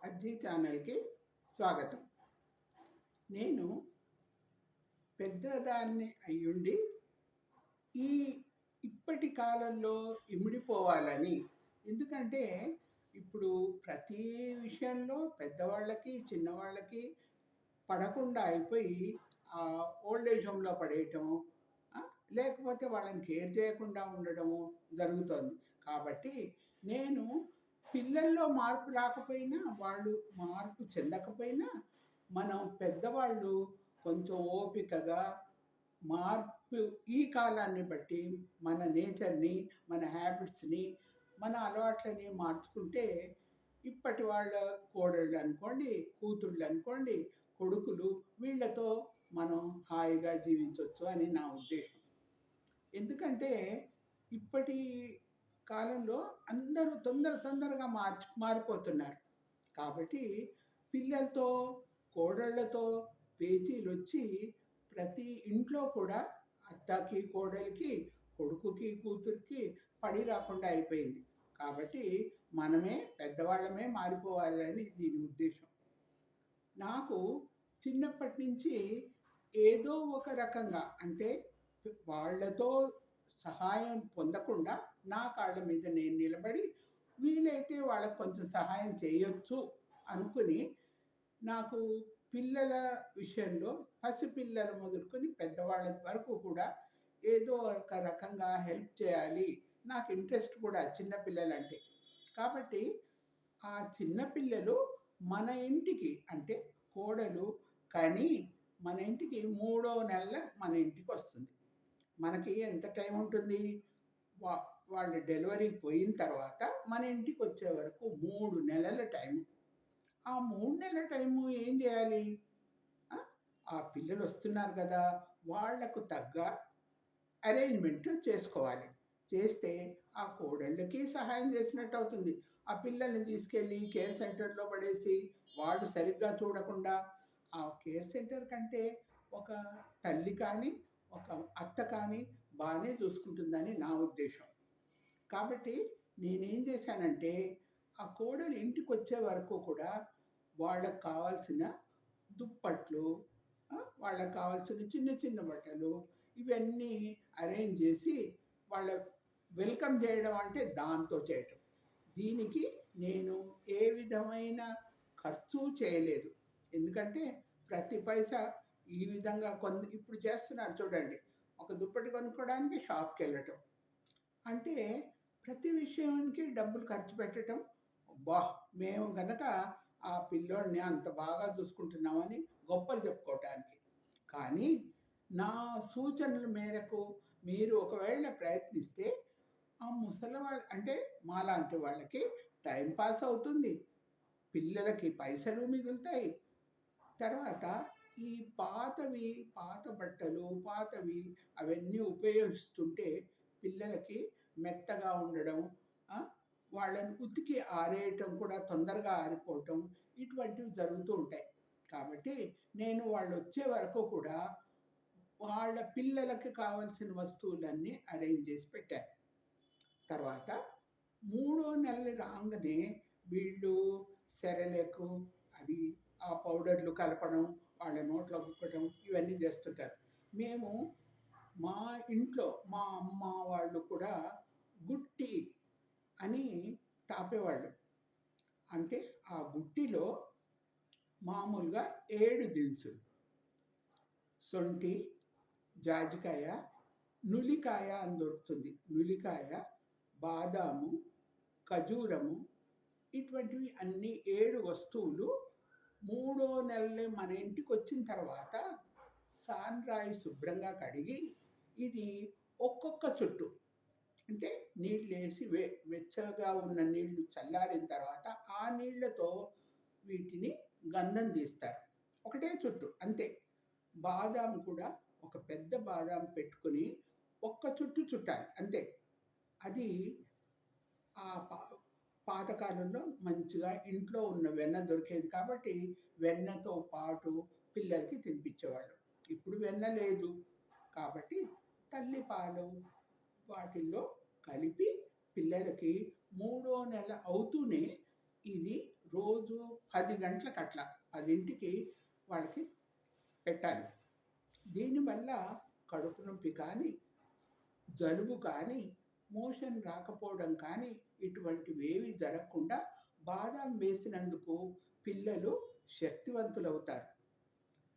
అజ్జీ ఛానల్‌కి స్వాగతం. నేను పెద్దదాన్ని అయ్యుండి ఈ ఇప్పటి కాలంలో ఇమిడిపోవాలని, ఎందుకంటే ఇప్పుడు ప్రతి విషయంలో పెద్దవాళ్ళకి, చిన్నవాళ్ళకి పడకుండా అయిపోయి ఓల్డ్ ఏజ్ హోమ్‌లో పడేయటము, లేకపోతే వాళ్ళని కేర్ చేయకుండా ఉండడము జరుగుతోంది. కాబట్టి నేను పిల్లల్లో మార్పు రాకపోయినా, వాళ్ళు మార్పు చెందకపోయినా, మనం పెద్దవాళ్ళు కొంచెం ఓపికగా మార్పు ఈ కాలాన్ని బట్టి మన నేచర్‌ని, మన హ్యాబిట్స్‌ని, మన అలవాట్లని మార్చుకుంటే ఇప్పటి వాళ్ళ కోడళ్ళనుకోండి, కూతుళ్ళనుకోండి, కొడుకులు వీళ్ళతో మనం హాయిగా జీవించొచ్చు అని నా ఉద్దేశం. ఎందుకంటే ఇప్పటి కాలంలో అందరూ తొందరగా మారిపోతున్నారు. కాబట్టి పిల్లలతో, కోడళ్ళతో పేచీలొచ్చి ప్రతి ఇంట్లో కూడా అత్తకి, కోడలికి, కొడుకుకి, కూతురికి పడి రాకుండా అయిపోయింది. కాబట్టి మనమే పెద్దవాళ్ళమే మారిపోవాలని దీని ఉద్దేశం. నాకు చిన్నప్పటి నుంచి ఏదో ఒక రకంగా అంటే వాళ్ళతో సహాయం పొందకుండా నా కాళ్ళ మీద నేను నిలబడి వీలైతే వాళ్ళకి కొంచెం సహాయం చేయొచ్చు అనుకుని నాకు పిల్లల విషయంలో పసిపిల్లలు మొదలుకొని పెద్దవాళ్ళ వరకు కూడా ఏదో ఒక రకంగా హెల్ప్ చేయాలి. నాకు ఇంట్రెస్ట్ కూడా చిన్న పిల్లలంటే. కాబట్టి ఆ చిన్న పిల్లలు మన ఇంటికి అంటే కోడలు కని మన ఇంటికి మూడో నెల మన ఇంటికొస్తుంది. మనకి ఎంత టైం ఉంటుంది? వా వాళ్ళ డెలివరీ పోయిన తర్వాత మన ఇంటికొచ్చే వరకు 3 నెలల టైము. ఆ 3 నెలల టైము ఏం జేయాలి? ఆ! ఆ పిల్లలొస్తున్నారు గదా! వాళ్ళకు తగ్గ అరేంజ్‌మెంట్ చేసుకోవాలి. చేస్తే ఆ కోడళ్ళకి సహాయం చేసినట్టవుతుంది. ఆ పిల్లల్ని తీసుకెళ్ళి కేర్ సెంటర్‌లో పడేసి, వాళ్ళు సరిగ్గా చూడకుండా, ఆ కేర్ సెంటర్ కంటే ఒక తల్లి కానీ, ఒక అత్త కానీ బానే చూసుకుంటుందని నా ఉద్దేశం. కాబట్టి నేనేం చేశానంటే, ఆ కోడలు ఇంటికొచ్చే వరకు కూడా వాళ్ళకి కావాల్సిన దుప్పట్లు, వాళ్ళకి కావాల్సిన చిన్న చిన్న బట్టలు ఇవన్నీ అరేంజ్ చేసి వాళ్ళ వెల్కమ్ చేయడం అంటే దాంతో చేయటం. దీనికి నేను ఏ విధమైన ఖర్చు చేయలేదు. ఎందుకంటే ప్రతి పైసా ఈ విధంగా ఇప్పుడు చేస్తున్నారు చూడండి. ఒక దుప్పటి కొనుక్కోవడానికి షాప్‌కెళ్ళటం. అంటే ప్రతి విషయానికి డబ్బులు ఖర్చు పెట్టటం. అబ్బా! మేము గనక ఆ పిల్లోడిని అంత బాగా చూసుకుంటున్నామని గొప్పలు చెప్పుకోవటానికి. కానీ నా సూచనల మేరకు మీరు ఒకవేళ ప్రయత్నిస్తే ఆ ముసలివాళ్ళు అంటే మాలాంటి వాళ్ళకి టైమ్ పాస్ అవుతుంది. పిల్లలకి పైసలు మిగులుతాయి. తర్వాత ఈ పాతవి, పాత బట్టలు, పాతవి అవన్నీ ఉపయోగిస్తుంటే పిల్లలకి మెత్తగా ఉండడం, ఆ! వాళ్ళని ఉతికి ఆరేయటం కూడా తొందరగా ఆరిపోవటం ఇటువంటివి జరుగుతూ ఉంటాయి. కాబట్టి నేను వాళ్ళొచ్చే వరకు కూడా వాళ్ళ పిల్లలకి కావాల్సిన వస్తువులన్నీ అరేంజ్ చేసి పెట్టాను. తర్వాత మూడో నెలలు రాంగనే వీళ్ళు సెరలాకు అది ఆ పౌడర్‌లు కలపడం, వాళ్ళ నోట్లో కుక్కడం ఇవన్నీ చేస్తుంటారు. మేము మా ఇంట్లో మా అమ్మ వాళ్ళు కూడా గుట్టి అని తాపేవాళ్ళు. అంటే ఆ గుట్టిలో మామూలుగా 7 దినుసులు. సొంఠి, జాజికాయ, నులికాయ అని దొరుకుతుంది. నులికాయ, బాదాము, ఖజూరము ఇటువంటివి అన్నీ 7 వస్తువులు మూడో నెలలు మన ఇంటికొచ్చిన తర్వాత సాన్‌రాయి శుభ్రంగా కడిగి, ఇది ఒక్కొక్క చుట్టు అంటే నీళ్ళేసి వెచ్చగా ఉన్న నీళ్ళు చల్లారిన తర్వాత ఆ నీళ్ళతో వీటిని గంధం తీస్తారు. ఒకటే చుట్టు అంతే. బాదాం కూడా ఒక పెద్ద బాదాం పెట్టుకొని ఒక్క చుట్టు చుట్టాలి అంతే. అది ఆ పాతకాలంలో మంచిగా ఇంట్లో ఉన్న వెన్న దొరికేది కాబట్టి వెన్నతో పాటు పిల్లలకి తినిపించేవాళ్ళు. ఇప్పుడు వెన్న లేదు. కాబట్టి తల్లి పాలు వాటిల్లో కలిపి పిల్లలకి మూడో నెల అవుతూనే ఇది రోజు 10 గంటలకట్లా 10కి వాళ్ళకి పెట్టాలి. దీనివల్ల కడుపు నొప్పి కానీ, జలుబు కానీ, మోషన్ రాకపోవడం కానీ ఇటువంటివేవి జరగకుండా బాదాం వేసినందుకు పిల్లలు శక్తివంతులవుతారు.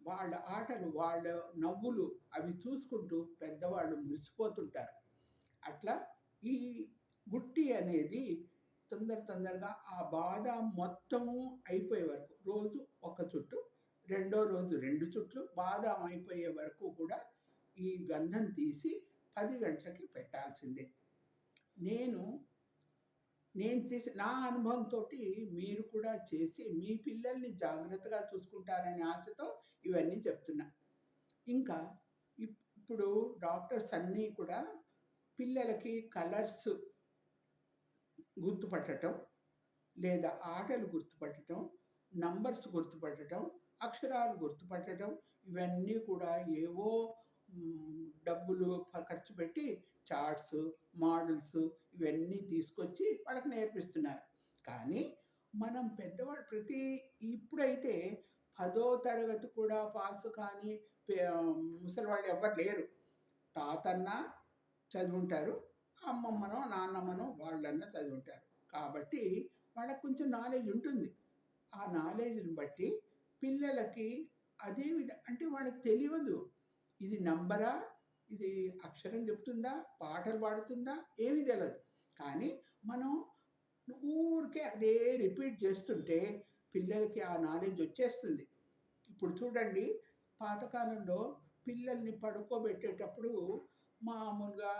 వాళ్ళ ఆటలు, వాళ్ళ నవ్వులు అవి చూసుకుంటూ పెద్దవాళ్ళు మురిసిపోతుంటారు. అట్లా ఈ గుట్టి అనేది తొందరగా ఆ బాదాం మొత్తము అయిపోయే వరకు రోజు ఒక చుట్టు, రెండో రోజు 2 చుట్లు బాదాం అయిపోయే వరకు కూడా ఈ గంధం తీసి 10 గంటలకి పెట్టాల్సిందే. నేను నేను చేసి నా అనుభవంతోటి మీరు కూడా చేసి మీ పిల్లల్ని జాగ్రత్తగా చూసుకుంటారనే ఆశతో ఇవన్నీ చెప్తున్నా. ఇంకా ఇప్పుడు డాక్టర్స్ అన్నీ కూడా పిల్లలకి కలర్స్ గుర్తుపట్టటం, లేదా ఆటలు గుర్తుపట్టటం, నంబర్స్ గుర్తుపట్టటం, అక్షరాలు గుర్తుపట్టటం ఇవన్నీ కూడా ఏవో డబ్బులు ఖర్చు పెట్టి చార్ట్స్, మోడల్స్ ఇవన్నీ తీసుకొచ్చి వాళ్ళకి నేర్పిస్తున్నారు. కానీ మనం పెద్దవాళ్ళు ఇప్పుడైతే 10వ తరగతి కూడా పాస్ కాని ముసలివాళ్ళు ఎవ్వరు లేరు. తాతన్న చదువుంటారు. అమ్మమ్మనో, నాన్నమ్మనో వాళ్ళన్నా చదువుంటారు. కాబట్టి వాళ్ళకి కొంచెం నాలెడ్జ్ ఉంటుంది. ఆ నాలెడ్జ్‌ని బట్టి పిల్లలకి అంటే వాళ్ళకి తెలియదు. ఇది నంబరా? ఇది అక్షరం చెప్తుందా? పాటలు పాడుతుందా? ఏమీ తెలవదు. కానీ మనం ఊరికే అదే రిపీట్ చేస్తుంటే పిల్లలకి ఆ నాలెడ్జ్ వచ్చేస్తుంది. ఇప్పుడు చూడండి, పాతకాలంలో పిల్లల్ని పడుకోబెట్టేటప్పుడు మామూలుగా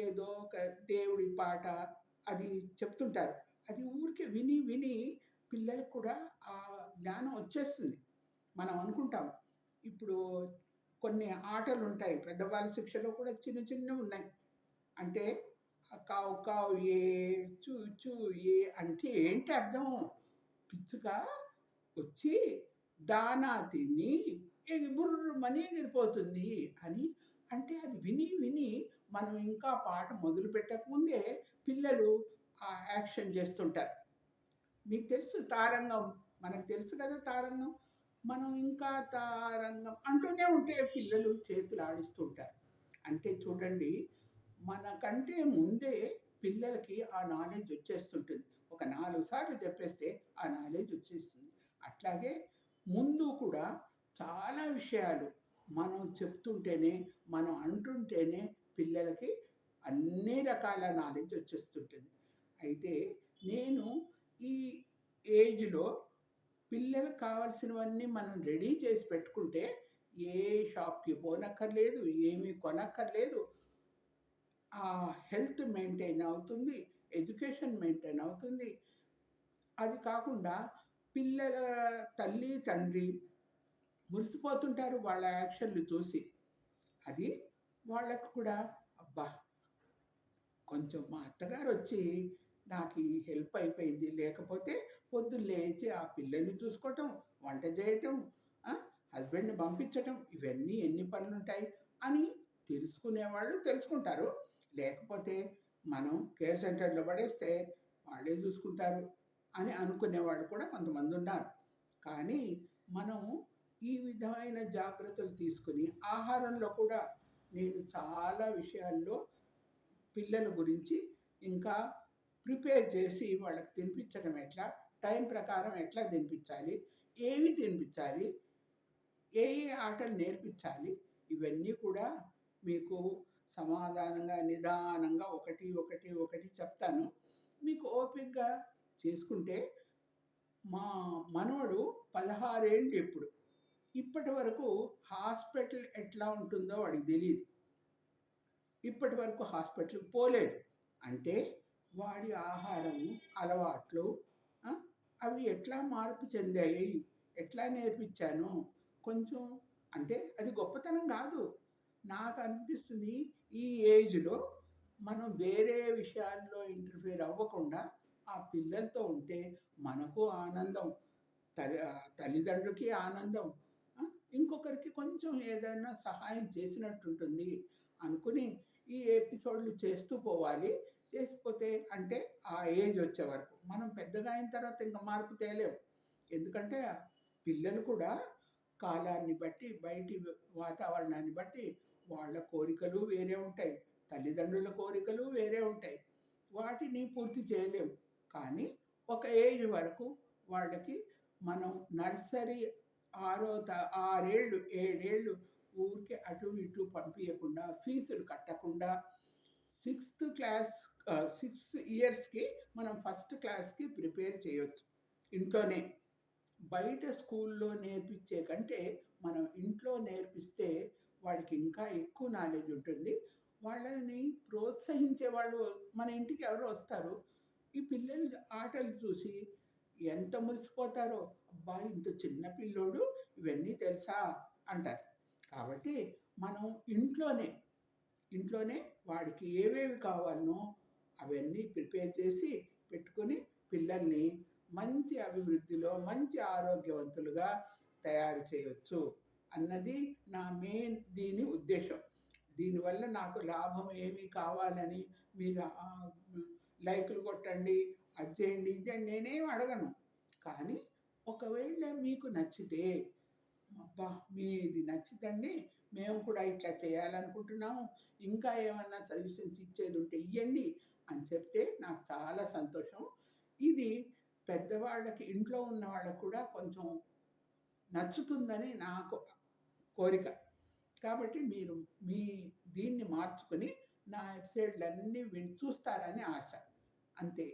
ఏదో ఒక దేవుడి పాట అది చెప్తుంటారు. అది ఊరికే విని విని పిల్లలకు కూడా ఆ జ్ఞానం వచ్చేస్తుంది. మనం అనుకుంటాం. ఇప్పుడు కొన్ని ఆటలుంటాయి. పెద్దవాళ్ళ శిక్షలో కూడా చిన్న చిన్నవున్నాయి. అంటే కావు కావు ఏ, చూ చూ ఏ అంటే ఏంటి అర్థం? పిచ్చుక వచ్చి దానా తిని బుర్రుమని ఎగిరిపోతుంది అని. అంటే అది విని విని మనం ఇంకా పాట మొదలుపెట్టకముందే పిల్లలు ఆ యాక్షన్ చేస్తుంటారు. మీకు తెలుసు తారంగం. మనకు తెలుసు కదా తారంగం. మనం ఇంకా తారంగం అంటూనే ఉంటే పిల్లలు చేతులు ఆడిస్తూ ఉంటారు. అంటే చూడండి, మనకంటే ముందే పిల్లలకి ఆ నాలెడ్జ్ వచ్చేస్తుంటుంది. ఒక 4 సార్లు చెప్పేస్తే ఆ నాలెడ్జ్ వచ్చేస్తుంది. అట్లాగే ముందు కూడా చాలా విషయాలు మనం చెప్తుంటేనే, మనం అంటుంటేనే పిల్లలకి అన్ని రకాల నాలెడ్జ్ వచ్చేస్తుంటుంది. అయితే నేను ఈ ఏజ్‌లో పిల్లలకు కావాల్సినవన్నీ మనం రెడీ చేసి పెట్టుకుంటే ఏ షాప్‌కి పోనక్కర్లేదు, ఏమీ కొనక్కర్లేదు. హెల్త్ మెయింటైన్ అవుతుంది. ఎడ్యుకేషన్ మెయింటైన్ అవుతుంది. అది కాకుండా పిల్లల తల్లి, తండ్రి మురిసిపోతుంటారు వాళ్ళ యాక్షన్‌లు చూసి. అది వాళ్ళకి కూడా అబ్బా! కొంచెం మా అత్తగారొచ్చి నాకు ఈ హెల్ప్ అయిపోయింది. లేకపోతే పొద్దున్న లేచి ఆ పిల్లల్ని చూసుకోవటం, వంట చేయటం, ఆ! హస్బెండ్‌ని పంపించటం ఇవన్నీ ఎన్ని పనులుంటాయి అని తెలుసుకునేవాళ్ళు తెలుసుకుంటారు. లేకపోతే మనం కేర్ సెంటర్‌లో పడేస్తే వాళ్ళే చూసుకుంటారు అని అనుకునేవాళ్ళు కూడా కొంతమందున్నారు. కానీ మనం ఈ విధమైన జాగ్రత్తలు తీసుకొని ఆహారంలో కూడా నేను చాలా విషయాల్లో పిల్లల గురించి ఇంకా ప్రిపేర్ చేసి వాళ్ళకి తినిపించడం ఎట్లా, టైం ప్రకారం ఎట్లా తినిపించాలి, ఏమి తినిపించాలి, ఏ ఏ ఆటలు నేర్పించాలి, ఇవన్నీ కూడా మీకు సమాధానంగా, నిదానంగా ఒకటి చెప్తాను. మీకు ఓపికగా చేసుకుంటే మా మనవడు 16 ఏళ్ళు ఇప్పుడు. ఇప్పటి వరకు హాస్పిటల్ ఎట్లా ఉంటుందో వాడికి తెలీదు. ఇప్పటి వరకు హాస్పిటల్‌కి పోలేదు. అంటే వాడి ఆహారం అలవాట్లు ఆ! అవి ఎట్లా మార్పు చెందాయి? ఎట్లా నేర్పించాను? కొంచెం అంటే అది గొప్పతనం గాదు. నాకనిపిస్తుంది ఈ ఏజ్‌లో మనం వేరే విషయాల్లో ఇంటర్ఫియర్ అవ్వకుండా ఆ పిల్లలతో ఉంటే మనకు ఆనందం. తల్లిదండ్రులకి ఆనందం. ఆ! ఇంకొకరికి కొంచెం ఏదైనా సహాయం చేసినట్టుంటుంది అనుకుని ఈ ఎపిసోడ్‌లు చేస్తూ పోవాలి. చేసిపోతే అంటే ఆ ఏజ్ వచ్చే వరకు. మనం పెద్దగా అయిన తర్వాత ఇంక మార్పు తేలేం. ఎందుకంటే పిల్లలు కూడా కాలాన్ని బట్టి, బయటి వాతావరణాన్ని బట్టి వాళ్ళ కోరికలు వేరే ఉంటాయి. తల్లిదండ్రుల కోరికలు వేరే ఉంటాయి. వాటిని పూర్తి చేయలేం. కానీ ఒక ఏజ్ వరకు వాళ్ళకి మనం నర్సరీ ఆరో త 6 ఏళ్ళు, 7 ఏళ్ళు ఊరికే అటు ఇటు పంపియకుండా, ఫీజులు కట్టకుండా సిక్స్త్ క్లాస్ 6 ఇయర్స్‌కి మనం ఫస్ట్ క్లాస్‌కి ప్రిపేర్ చేయొచ్చు ఇంట్లోనే. బయట స్కూల్లో నేర్పించే కంటే మనం ఇంట్లో నేర్పిస్తే వాడికి ఇంకా ఎక్కువ నాలెడ్జ్ ఉంటుంది. వాళ్ళని ప్రోత్సహించే వాళ్ళు మన ఇంటికి ఎవరో వస్తారు. ఈ పిల్లల ఆటలు చూసి ఎంత మురిసిపోతారో! అబ్బా! ఇంత చిన్న పిల్లోడు ఇవన్నీ తెలుసా అంటారు. కాబట్టి మనం ఇంట్లోనే ఇంట్లోనే వాడికి ఏవేవి కావాలనో అవన్నీ ప్రిపేర్ చేసి పెట్టుకొని పిల్లల్ని మంచి అభివృద్ధిలో, మంచి ఆరోగ్యవంతులుగా తయారు చేయొచ్చు అన్నది నా మెయిన్ దీని ఉద్దేశ్యం. దీనివల్ల నాకు లాభం ఏమి కావాలని మీరు లైకులు కొట్టండి, అది చేయండి, ఇది చేయండి నేనేమి అడగను. కానీ ఒకవేళ మీకు నచ్చితే అబ్బా! మీది నచ్చితండి. మేము కూడా ఇట్లా చేయాలనుకుంటున్నాము. ఇంకా ఏమన్నా సజెషన్స్ ఇచ్చేదుంటే ఇయ్యండి అని చెప్తే నాకు చాలా సంతోషం. ఇది పెద్దవాళ్ళకి ఇంట్లో ఉన్న వాళ్ళకి కూడా కొంచెం నచ్చుతుందని నాకు కోరిక. కాబట్టి మీరు మీ దీన్ని మార్చుకొని నా ఎపిసోడ్‌లన్నీ చూస్తారని ఆశ. అంతే.